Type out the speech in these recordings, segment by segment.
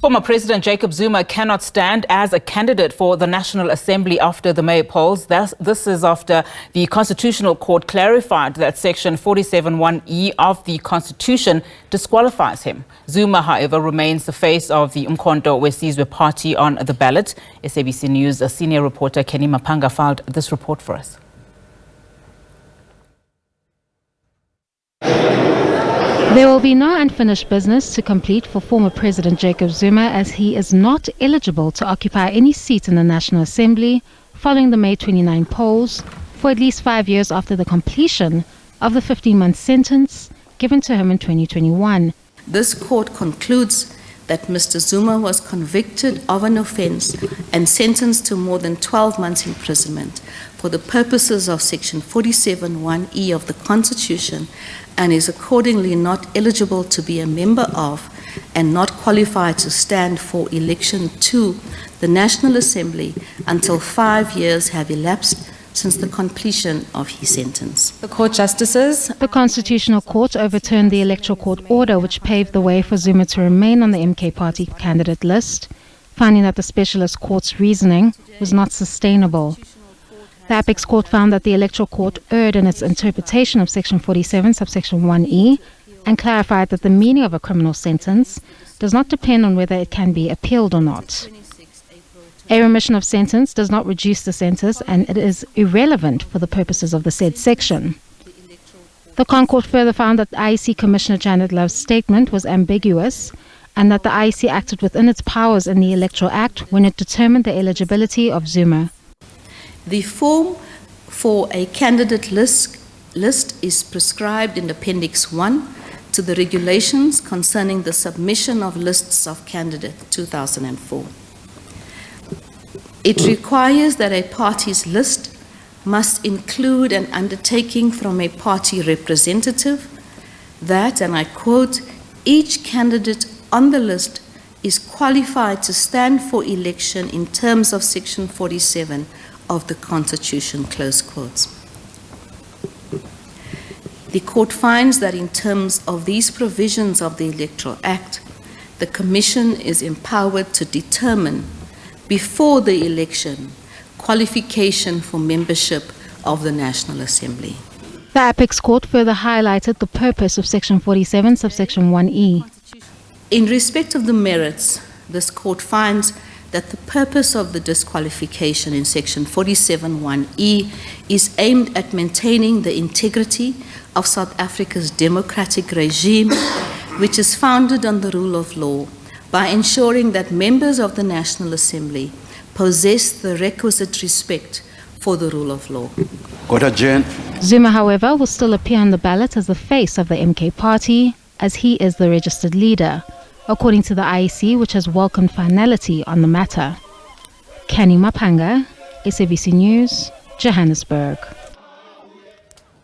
Former President Jacob Zuma cannot stand as a candidate for the National Assembly after the May polls. This is after the Constitutional Court clarified that Section 47(1)(e) of the Constitution disqualifies him. Zuma, however, remains the face of the uMkhonto Sizwe party on the ballot. SABC News senior reporter Canny Maphanga filed this report for us. There will be no unfinished business to complete for former President Jacob Zuma, as he is not eligible to occupy any seat in the National Assembly following the May 29 polls for at least 5 years after the completion of the 15-month sentence given to him in 2021. This court concludes that Mr. Zuma was convicted of an offence and sentenced to more than 12 months imprisonment for the purposes of Section 47(1)(e) of the Constitution, and is accordingly not eligible to be a member of and not qualified to stand for election to the National Assembly until 5 years have elapsed since the completion of his sentence. The court justices. The Constitutional Court overturned the Electoral Court order which paved the way for Zuma to remain on the MK party candidate list, finding that the Specialist Court's reasoning was not sustainable. The Apex Court found that the Electoral Court erred in its interpretation of Section 47, subsection 1e, and clarified that the meaning of a criminal sentence does not depend on whether it can be appealed or not. A remission of sentence does not reduce the sentence, and it is irrelevant for the purposes of the said section. The Court further found that the IEC Commissioner Janet Love's statement was ambiguous, and that the IEC acted within its powers in the Electoral Act when it determined the eligibility of Zuma. The form for a candidate list is prescribed in Appendix 1 to the regulations concerning the submission of lists of candidates 2004. It requires that a party's list must include an undertaking from a party representative that, and I quote, each candidate on the list is qualified to stand for election in terms of Section 47 of the Constitution, close quotes. The court finds that in terms of these provisions of the Electoral Act, the Commission is empowered to determine before the election qualification for membership of the National Assembly. The Apex Court further highlighted the purpose of Section 47, subsection 1e. In respect of the merits, this court finds that the purpose of the disqualification in Section 47(1)(e) is aimed at maintaining the integrity of South Africa's democratic regime, which is founded on the rule of law, by ensuring that members of the National Assembly possess the requisite respect for the rule of law. Zuma, however, will still appear on the ballot as the face of the MK party, as he is the registered leader, according to the IEC, which has welcomed finality on the matter. Canny Maphanga, SABC News, Johannesburg.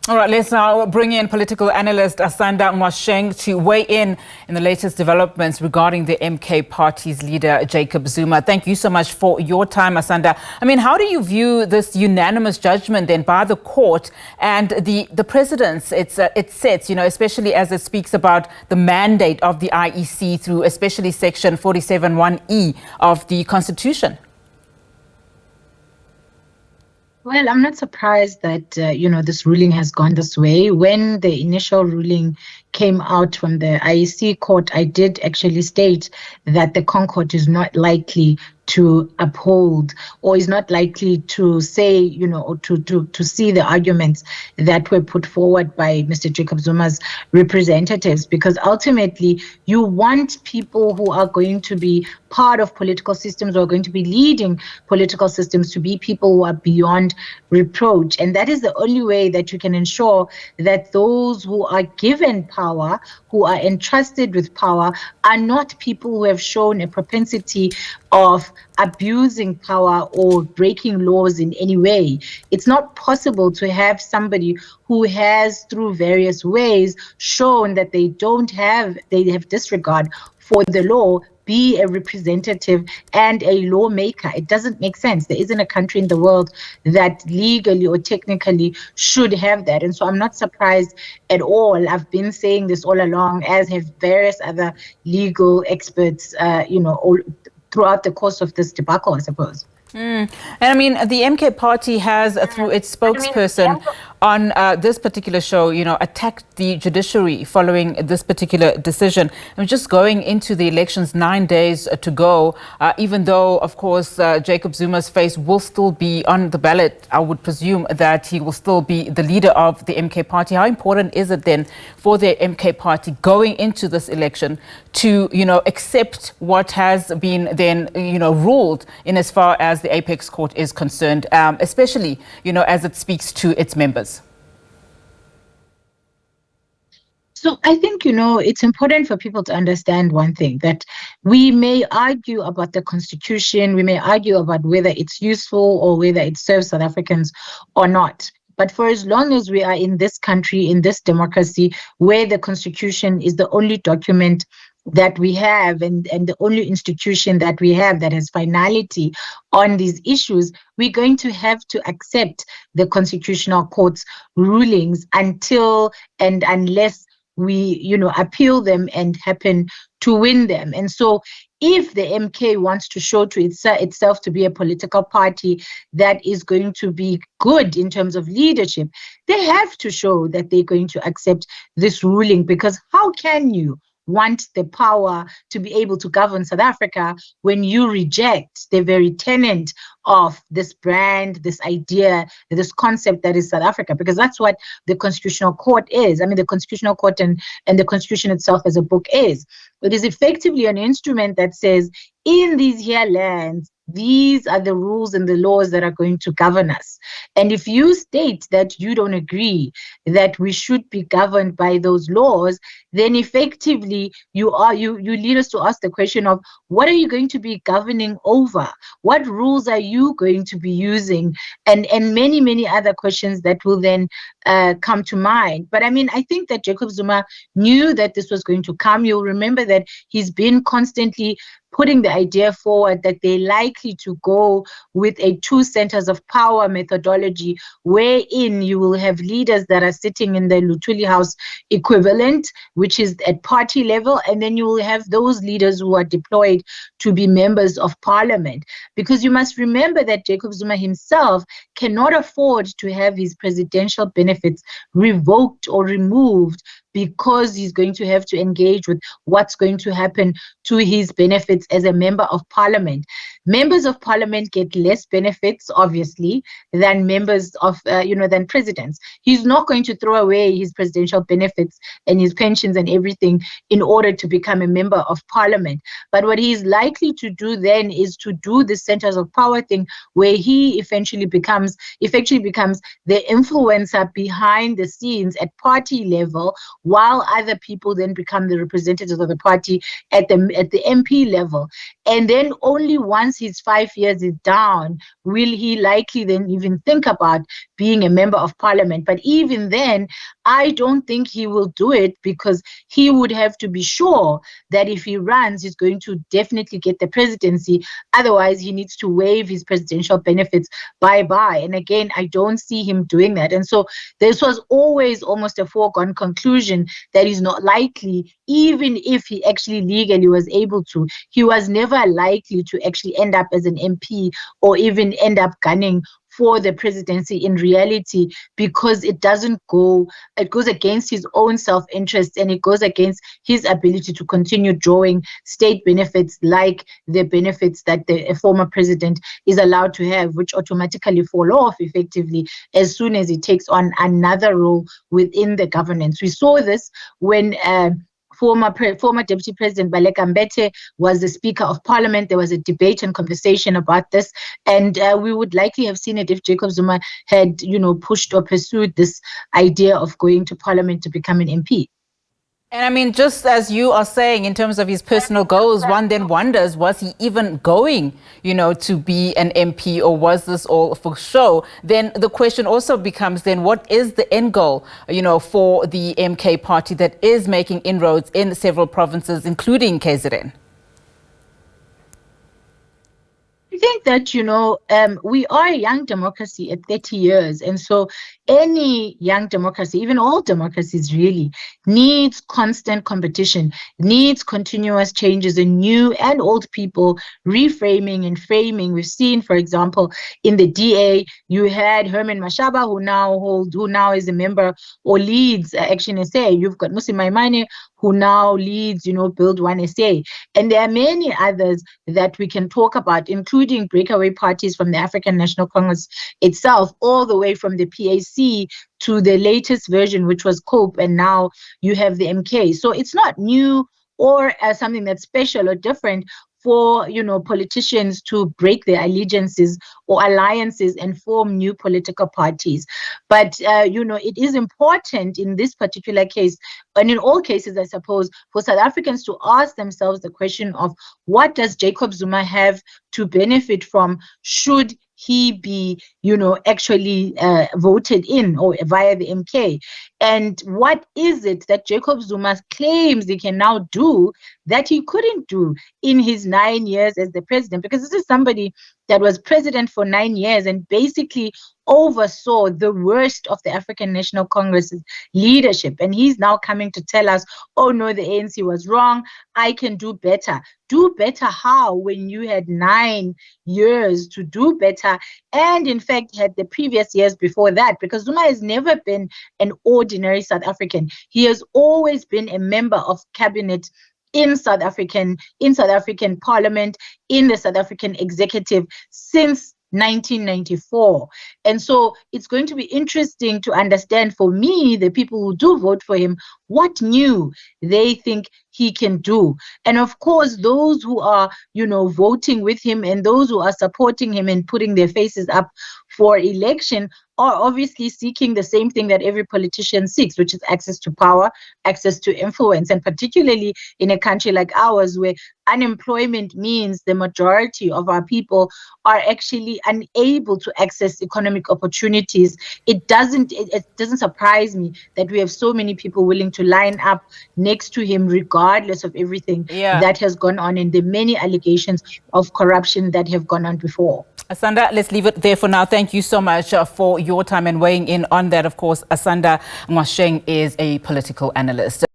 All right, let's now bring in political analyst Asanda Ngoasheng to weigh in the latest developments regarding the MK party's leader, Jacob Zuma. Thank you so much for your time, Asanda. I mean, how do you view this unanimous judgment then by the court and the precedents it sets, especially as it speaks about the mandate of the IEC through especially Section 47(1)(e) of the Constitution? Well, I'm not surprised that, this ruling has gone this way. When the initial ruling came out from the IEC court, I did actually state that the Concord is not likely to uphold or is not likely to say, or to see the arguments that were put forward by Mr. Jacob Zuma's representatives, because ultimately you want people who are going to be part of political systems or are going to be leading political systems to be people who are beyond reproach. And that is the only way that you can ensure that those who are given power, who are entrusted with power, are not people who have shown a propensity of abusing power or breaking laws in any way. It's not possible to have somebody who has, through various ways, shown that they have disregard for the law, be a representative and a lawmaker. It doesn't make sense. There isn't a country in the world that legally or technically should have that. And so I'm not surprised at all. I've been saying this all along, as have various other legal experts, all throughout the course of this debacle, I suppose. And I mean, the MK party has, through its spokesperson on this particular show, attacked the judiciary following this particular decision. And just going into the elections, 9 days to go, even though, of course, Jacob Zuma's face will still be on the ballot, I would presume that he will still be the leader of the MK party. How important is it then for the MK party going into this election to, accept what has been then, ruled in as far as the Apex Court is concerned, especially, as it speaks to its members? So I think, it's important for people to understand one thing, that we may argue about the Constitution, we may argue about whether it's useful or whether it serves South Africans or not. But for as long as we are in this country, in this democracy, where the Constitution is the only document that we have and the only institution that we have that has finality on these issues, we're going to have to accept the Constitutional Court's rulings until and unless we, appeal them and happen to win them. And so if the MK wants to show to itself to be a political party that is going to be good in terms of leadership, they have to show that they're going to accept this ruling, because how can you want the power to be able to govern South Africa when you reject the very tenet of this brand, this idea, this concept that is South Africa? Because that's what the Constitutional Court is. I mean, the Constitutional Court and the Constitution itself as a book is. It is effectively an instrument that says, in these here lands, these are the rules and the laws that are going to govern us. And if you state that you don't agree that we should be governed by those laws, then effectively you lead us to ask the question of, what are you going to be governing over? What rules are you going to be using? And many, many other questions that will then come to mind. But I mean, I think that Jacob Zuma knew that this was going to come. You'll remember that he's been constantly putting the idea forward that they're likely to go with a two centers of power methodology, wherein you will have leaders that are sitting in the Luthuli House equivalent, which is at party level, and then you will have those leaders who are deployed to be members of parliament. Because you must remember that Jacob Zuma himself cannot afford to have his presidential benefits revoked or removed, because he's going to have to engage with what's going to happen to his benefits as a member of parliament. Members of parliament get less benefits, obviously, than members of, than presidents. He's not going to throw away his presidential benefits and his pensions and everything in order to become a member of parliament. But what he's likely to do then is to do the centers of power thing, where he effectively becomes the influencer behind the scenes at party level, while other people then become the representatives of the party at the MP level. And then only once his 5 years is down will he likely then even think about being a member of parliament. But even then, I don't think he will do it, because he would have to be sure that if he runs, he's going to definitely get the presidency. Otherwise, he needs to waive his presidential benefits bye-bye. And again, I don't see him doing that. And so this was always almost a foregone conclusion that is not likely, even if he actually legally was able to. He was never likely to actually end up as an MP or even end up gunning for the presidency in reality, because it goes against his own self-interest, and it goes against his ability to continue drawing state benefits like the benefits that a former president is allowed to have, which automatically fall off effectively as soon as he takes on another role within the governance. We saw this when former Deputy President Baleka Mbete was the Speaker of Parliament. There was a debate and conversation about this, and we would likely have seen it if Jacob Zuma had, pushed or pursued this idea of going to Parliament to become an MP. And I mean, just as you are saying, in terms of his personal goals, one then wonders, was he even going, to be an MP, or was this all for show? Then the question also becomes then, what is the end goal, for the MK party that is making inroads in several provinces, including KZN? I think that, we are a young democracy at 30 years. And so any young democracy, even all democracies really, needs constant competition, needs continuous changes, and new and old people reframing and framing. We've seen, for example, in the DA, you had Herman Mashaba, who now is a member or leads Action SA. You've got Musi Maimane, who now leads, Build One SA. And there are many others that we can talk about, including breakaway parties from the African National Congress itself, all the way from the PAC to the latest version, which was COPE, and now you have the MK. So it's not new or something that's special or different for politicians to break their allegiances or alliances and form new political parties. But it is important in this particular case, and in all cases, I suppose, for South Africans to ask themselves the question of what does Jacob Zuma have to benefit from should he be, actually voted in or via the MK? And what is it that Jacob Zuma claims he can now do that he couldn't do in his 9 years as the president? Because this is somebody that was president for 9 years and basically oversaw the worst of the African National Congress's leadership. And he's now coming to tell us, oh no, the ANC was wrong, I can do better. Do better how, when you had 9 years to do better, and in fact had the previous years before that? Because Zuma has never been an ordinary South African. He has always been a member of cabinet in South African Parliament, in the South African executive since 1994. And so it's going to be interesting to understand, for me, the people who do vote for him, what new they think he can do. And of course, those who are, voting with him and those who are supporting him and putting their faces up for election are obviously seeking the same thing that every politician seeks, which is access to power, access to influence, and particularly in a country like ours where unemployment means the majority of our people are actually unable to access economic opportunities. It doesn't surprise me that we have so many people willing to line up next to him regardless of everything that has gone on and the many allegations of corruption that have gone on before. Asanda, let's leave it there for now. Thank you so much for your time and weighing in on that. Of course, Asanda Ngoasheng is a political analyst.